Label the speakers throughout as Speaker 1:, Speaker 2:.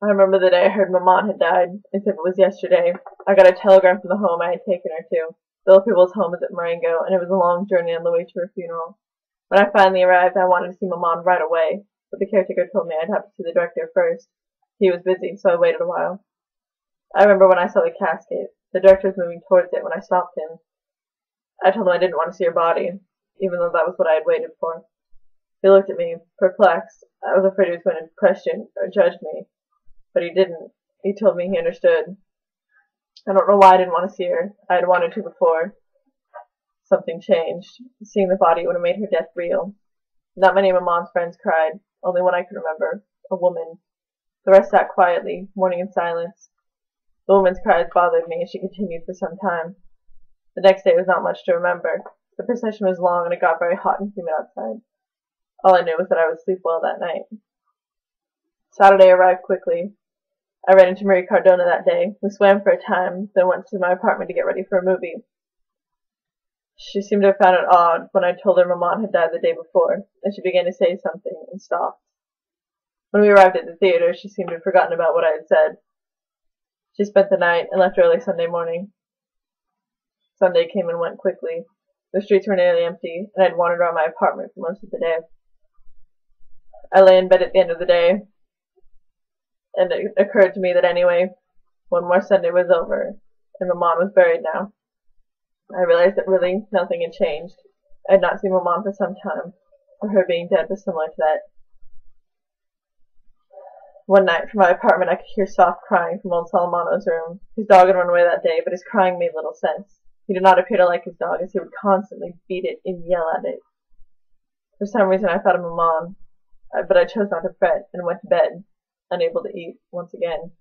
Speaker 1: I remember the day I heard Maman had died, as if it was yesterday. I got a telegram from the home I had taken her to. The old people's home is at Marengo, and it was a long journey on the way to her funeral. When I finally arrived, I wanted to see Maman right away, but the caretaker told me I'd have to see the director first. He was busy, so I waited a while. I remember when I saw the casket. The director was moving towards it when I stopped him. I told him I didn't want to see her body, even though that was what I had waited for. He looked at me, perplexed. I was afraid he was going to question or judge me, but he didn't. He told me he understood. I don't know why I didn't want to see her. I had wanted to before. Something changed. Seeing the body would have made her death real. Not many of Maman's friends cried. Only one I could remember. A woman. The rest sat quietly, mourning in silence. The woman's cries bothered me, and she continued for some time. The next day was not much to remember. The procession was long, and it got very hot and humid outside. All I knew was that I would sleep well that night. Saturday arrived quickly. I ran into Marie Cardona that day. We swam for a time, then went to my apartment to get ready for a movie. She seemed to have found it odd when I told her Maman had died the day before, and she began to say something and stopped. When we arrived at the theater, she seemed to have forgotten about what I had said. She spent the night and left early Sunday morning. Sunday came and went quickly. The streets were nearly empty, and I had wandered around my apartment for most of the day. I lay in bed at the end of the day, and it occurred to me that anyway, one more Sunday was over, and Maman was buried now. I realized that really nothing had changed. I had not seen Maman for some time, for her being dead was similar to that. One night from my apartment I could hear soft crying from old Salamano's room. His dog had run away that day, but his crying made little sense. He did not appear to like his dog, as he would constantly beat it and yell at it. For some reason I thought of Maman, but I chose not to fret, and went to bed, unable to eat once again.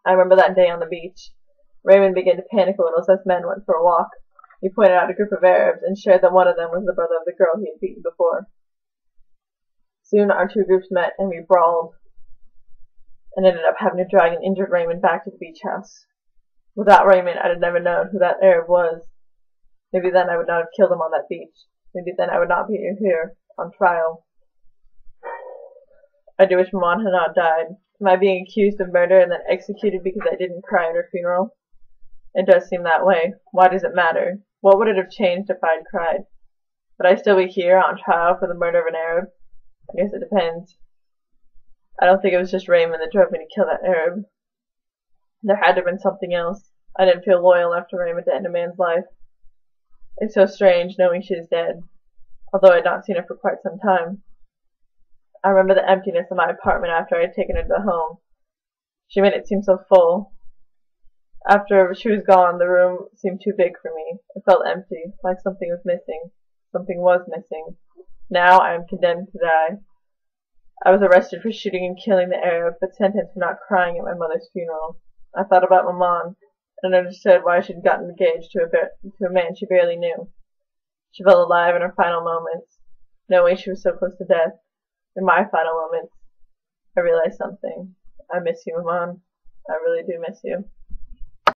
Speaker 1: I remember that day on the beach. Raymond began to panic a little as us men went for a walk. He pointed out a group of Arabs, and shared that one of them was the brother of the girl he had beaten before. Soon our two groups met, and we brawled, and ended up having to drag an injured Raymond back to the beach house. Without Raymond, I'd have never known who that Arab was. Maybe then I would not have killed him on that beach. Maybe then I would not be here, on trial. I do wish Maman had not died. Am I being accused of murder and then executed because I didn't cry at her funeral? It does seem that way. Why does it matter? What would it have changed if I had cried? Would I still be here on trial for the murder of an Arab? I guess it depends. I don't think it was just Raymond that drove me to kill that Arab. There had to have been something else. I didn't feel loyal enough to Raymond to end a man's life. It's so strange knowing she is dead, although I had not seen her for quite some time. I remember the emptiness of my apartment after I had taken her to the home. She made it seem so full. After she was gone, the room seemed too big for me. It felt empty, like something was missing. Something was missing. Now I am condemned to die. I was arrested for shooting and killing the Arab, but sentenced for not crying at my mother's funeral. I thought about Maman, and understood why she had gotten engaged to a man she barely knew. She felt alive in her final moments, knowing she was so close to death. In my final moments, I realized something. I miss you, Maman. I really do miss you.